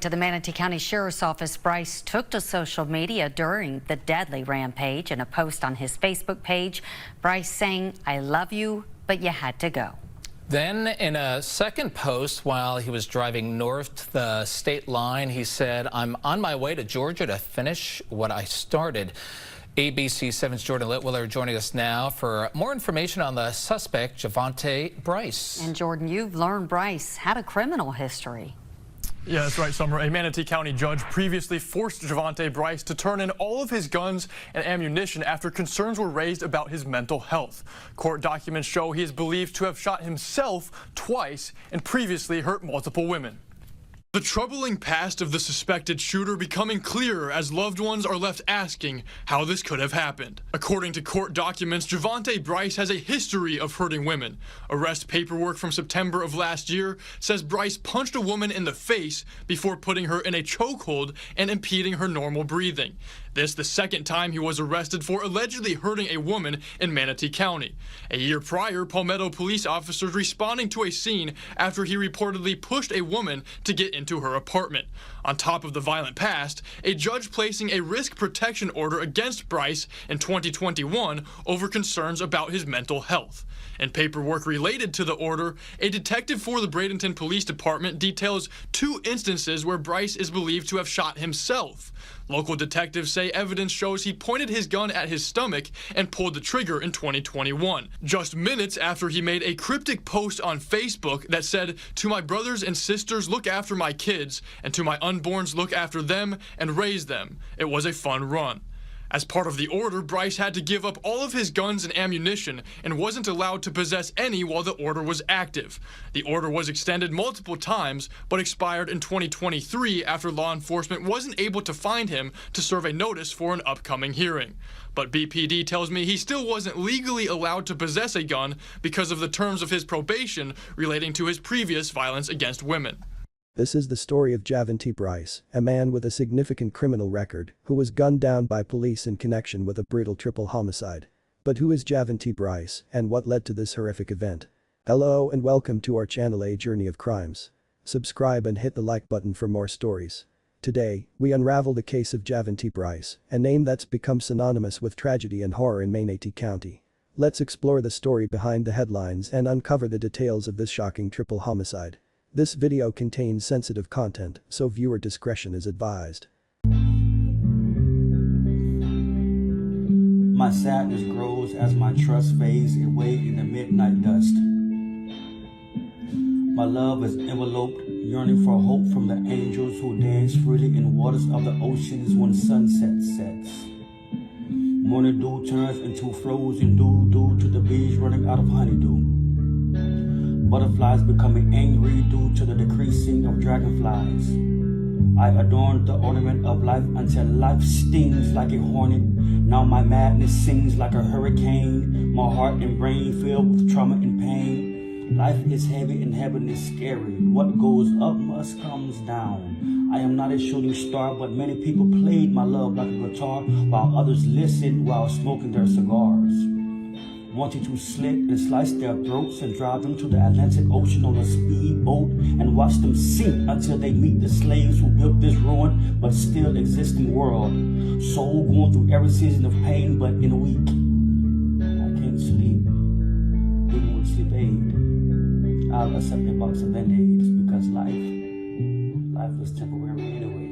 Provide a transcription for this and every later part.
To the Manatee County Sheriff's Office, Brice took to social media during the deadly rampage. In a post on his Facebook page, Brice saying, "I love you, but you had to go." Then in a second post while he was driving north the state line, he said, "I'm on my way to Georgia to finish what I started." ABC 7's Jordan Litwiller joining us now for more information on the suspect, Javontee Brice. And Jordan, you've learned Brice had a criminal history. Yeah, that's right, Summer. A Manatee County judge previously forced Javontee Brice to turn in all of his guns and ammunition after concerns were raised about his mental health. Court documents show he is believed to have shot himself twice and previously hurt multiple women. The troubling past of the suspected shooter becoming clearer as loved ones are left asking how this could have happened. According to court documents, Javontee Brice has a history of hurting women. Arrest paperwork from September of last year says Brice punched a woman in the face before putting her in a chokehold and impeding her normal breathing. This the second time he was arrested for allegedly hurting a woman in Manatee County. A year prior, Palmetto police officers responding to a scene after he reportedly pushed a woman to get into her apartment. On top of the violent past, a judge placing a risk protection order against Brice in 2021 over concerns about his mental health. In paperwork related to the order, a detective for the Bradenton Police Department details 2 instances where Brice is believed to have shot himself. Local detectives say evidence shows he pointed his gun at his stomach and pulled the trigger in 2021, just minutes after he made a cryptic post on Facebook that said, "To my brothers and sisters, look after my kids, and to my unborns, look after them and raise them. It was a fun run." As part of the order, Brice had to give up all of his guns and ammunition and wasn't allowed to possess any while the order was active. The order was extended multiple times, but expired in 2023 after law enforcement wasn't able to find him to serve a notice for an upcoming hearing. But BPD tells me he still wasn't legally allowed to possess a gun because of the terms of his probation relating to his previous violence against women. This is the story of Javontee Brice, a man with a significant criminal record who was gunned down by police in connection with a brutal triple homicide. But who is Javontee Brice and what led to this horrific event? Hello and welcome to our channel A Journey of Crimes. Subscribe and hit the like button for more stories. Today, we unravel the case of Javontee Brice, a name that's become synonymous with tragedy and horror in Manatee County. Let's explore the story behind the headlines and uncover the details of this shocking triple homicide. This video contains sensitive content, so viewer discretion is advised. My sadness grows as my trust fades away in the midnight dust. My love is enveloped, yearning for hope from the angels who dance freely in waters of the oceans when sunset sets. Morning dew turns into frozen dew due to the bees running out of honeydew. Butterflies becoming angry due to the decreasing of dragonflies. I adorn the ornament of life until life stings like a hornet. Now my madness sings like a hurricane. My heart and brain filled with trauma and pain. Life is heavy and heaven is scary. What goes up must comes down. I am not a shooting star, but many people played my love like a guitar, while others listened while smoking their cigars. Wanting to slit and slice their throats and drive them to the Atlantic Ocean on a speedboat and watch them sink until they meet the slaves who built this ruined but still existing world. Soul going through every season of pain, but in a week, I can't sleep, even with sleep aid. I'll accept a box of Band-Aids because life is temporary anyway.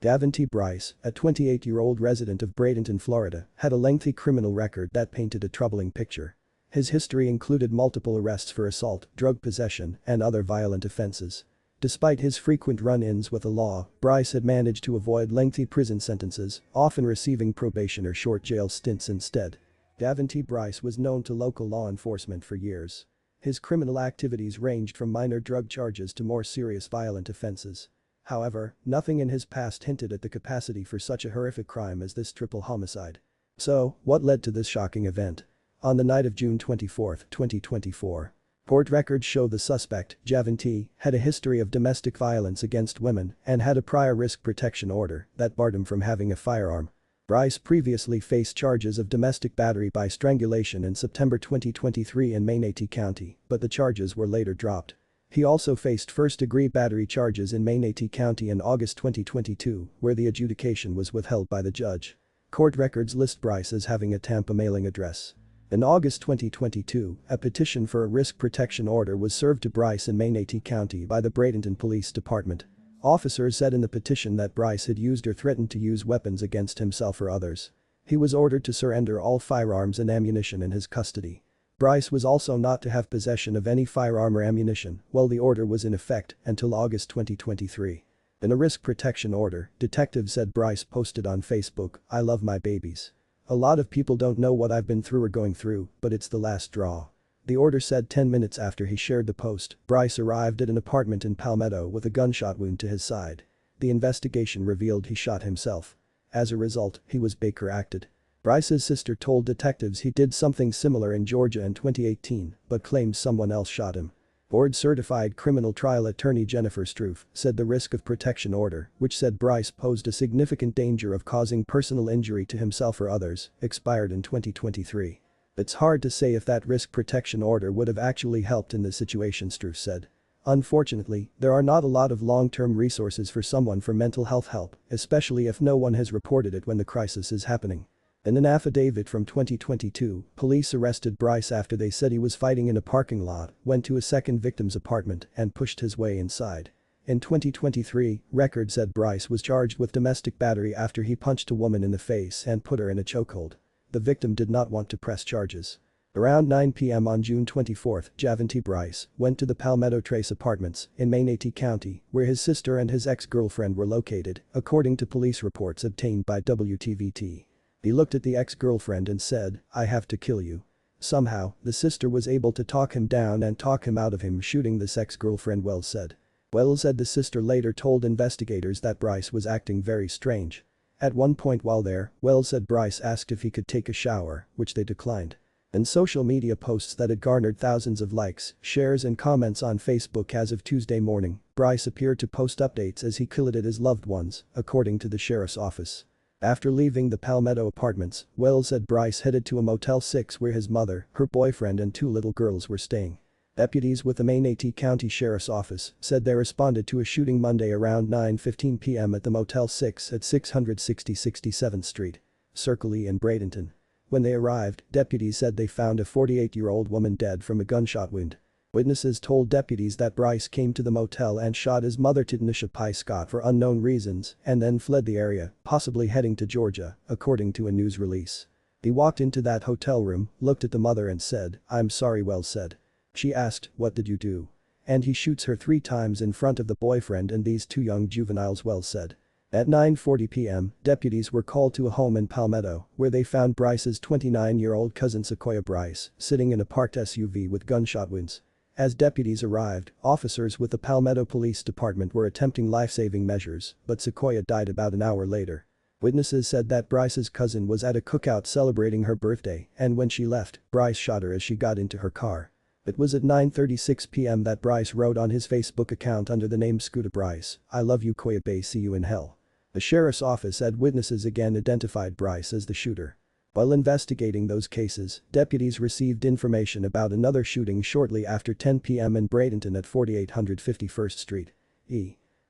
Javontee Brice, a 28-year-old resident of Bradenton, Florida, had a lengthy criminal record that painted a troubling picture. His history included multiple arrests for assault, drug possession, and other violent offenses. Despite his frequent run-ins with the law, Brice had managed to avoid lengthy prison sentences, often receiving probation or short jail stints instead. Javontee Brice was known to local law enforcement for years. His criminal activities ranged from minor drug charges to more serious violent offenses. However, nothing in his past hinted at the capacity for such a horrific crime as this triple homicide. So, what led to this shocking event? On the night of June 24, 2024, court records show the suspect, Javontee, had a history of domestic violence against women and had a prior risk protection order that barred him from having a firearm. Brice previously faced charges of domestic battery by strangulation in September 2023 in Manatee County, but the charges were later dropped. He also faced first-degree battery charges in Manatee County in August 2022, where the adjudication was withheld by the judge. Court records list Brice as having a Tampa mailing address. In August 2022, a petition for a risk protection order was served to Brice in Manatee County by the Bradenton Police Department. Officers said in the petition that Brice had used or threatened to use weapons against himself or others. He was ordered to surrender all firearms and ammunition in his custody. Brice was also not to have possession of any firearm or ammunition while the order was in effect until August 2023. In a risk protection order, detectives said Brice posted on Facebook, "I love my babies. A lot of people don't know what I've been through or going through, but it's the last straw." The order said 10 minutes after he shared the post, Brice arrived at an apartment in Palmetto with a gunshot wound to his side. The investigation revealed he shot himself. As a result, he was Baker acted. Brice's sister told detectives he did something similar in Georgia in 2018, but claimed someone else shot him. Board-certified criminal trial attorney Jennifer Struve said the risk of protection order, which said Brice posed a significant danger of causing personal injury to himself or others, expired in 2023. It's hard to say if that risk protection order would have actually helped in this situation, Struve said. Unfortunately, there are not a lot of long-term resources for someone for mental health help, especially if no one has reported it when the crisis is happening. In an affidavit from 2022, police arrested Brice after they said he was fighting in a parking lot, went to a second victim's apartment, and pushed his way inside. In 2023, records said Brice was charged with domestic battery after he punched a woman in the face and put her in a chokehold. The victim did not want to press charges. Around 9 p.m. on June 24, Javontee Brice went to the Palmetto Trace Apartments in Manatee County, where his sister and his ex-girlfriend were located, according to police reports obtained by WTVT. He looked at the ex-girlfriend and said, "I have to kill you." Somehow, the sister was able to talk him down and talk him out of him shooting this ex-girlfriend, Wells said. Wells said the sister later told investigators that Brice was acting very strange. At one point while there, Wells said Brice asked if he could take a shower, which they declined. In social media posts that had garnered thousands of likes, shares and comments on Facebook as of Tuesday morning, Brice appeared to post updates as he killed his loved ones, according to the sheriff's office. After leaving the Palmetto apartments, Wells said Brice headed to a Motel 6 where his mother, her boyfriend and 2 little girls were staying. Deputies with the Manatee County Sheriff's Office said they responded to a shooting Monday around 9:15 p.m. at the Motel 6 at 660 67th Street, Circle E in Bradenton. When they arrived, deputies said they found a 48-year-old woman dead from a gunshot wound. Witnesses told deputies that Brice came to the motel and shot his mother Tidnisha Pi Scott for unknown reasons and then fled the area, possibly heading to Georgia, according to a news release. He walked into that hotel room, looked at the mother and said, "I'm sorry," Wells said. She asked, "What did you do?" And he shoots her 3 times in front of the boyfriend and these 2 young juveniles, Wells said. At 9:40 p.m., deputies were called to a home in Palmetto, where they found Brice's 29-year-old cousin Sequoia Brice sitting in a parked SUV with gunshot wounds. As deputies arrived, officers with the Palmetto Police Department were attempting life-saving measures, but Sequoia died about an hour later. Witnesses said that Brice's cousin was at a cookout celebrating her birthday, and when she left, Brice shot her as she got into her car. It was at 9:36 p.m. that Brice wrote on his Facebook account under the name Shootout Brice, "I love you, Koya Bay, see you in hell." The sheriff's office said witnesses again identified Brice as the shooter. While investigating those cases, deputies received information about another shooting shortly after 10 p.m. in Bradenton at 4800 51st Street.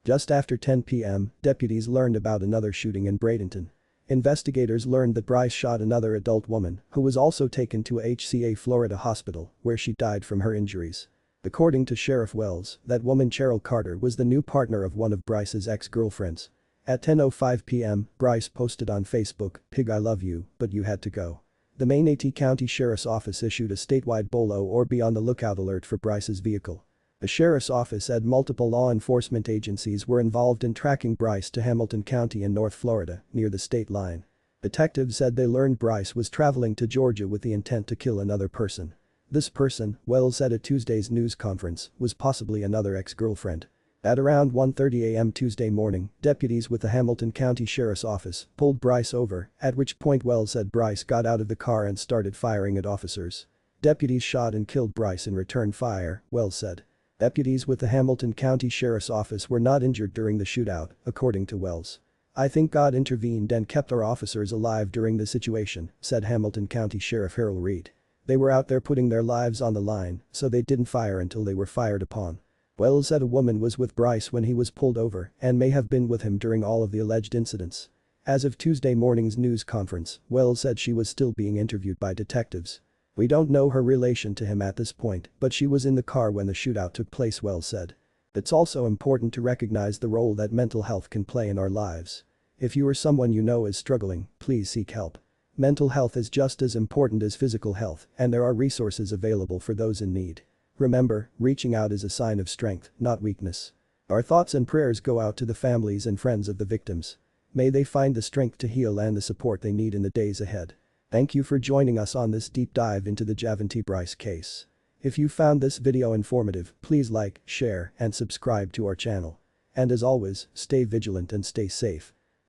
Just after 10 p.m., deputies learned about another shooting in Bradenton. Investigators learned that Brice shot another adult woman, who was also taken to a HCA Florida hospital, where she died from her injuries. According to Sheriff Wells, that woman Cheryl Carter was the new partner of one of Brice's ex-girlfriends. At 10:05 p.m., Brice posted on Facebook, "Pig, I love you, but you had to go." The Manatee County Sheriff's Office issued a statewide BOLO or be on the lookout alert for Brice's vehicle. The Sheriff's Office said multiple law enforcement agencies were involved in tracking Brice to Hamilton County in North Florida, near the state line. Detectives said they learned Brice was traveling to Georgia with the intent to kill another person. This person, Wells said at Tuesday's news conference, was possibly another ex-girlfriend. At around 1:30 a.m. Tuesday morning, deputies with the Hamilton County Sheriff's Office pulled Brice over, at which point Wells said Brice got out of the car and started firing at officers. Deputies shot and killed Brice in return fire, Wells said. Deputies with the Hamilton County Sheriff's Office were not injured during the shootout, according to Wells. "I think God intervened and kept our officers alive during the situation," said Hamilton County Sheriff Harold Reed. "They were out there putting their lives on the line, so they didn't fire until they were fired upon." Wells said a woman was with Brice when he was pulled over and may have been with him during all of the alleged incidents. As of Tuesday morning's news conference, Wells said she was still being interviewed by detectives. "We don't know her relation to him at this point, but she was in the car when the shootout took place," Wells said. "It's also important to recognize the role that mental health can play in our lives. If you or someone you know is struggling, please seek help. Mental health is just as important as physical health, and there are resources available for those in need. Remember, reaching out is a sign of strength, not weakness." Our thoughts and prayers go out to the families and friends of the victims. May they find the strength to heal and the support they need in the days ahead. Thank you for joining us on this deep dive into the Javontee Brice case. If you found this video informative, please like, share, and subscribe to our channel. And as always, stay vigilant and stay safe.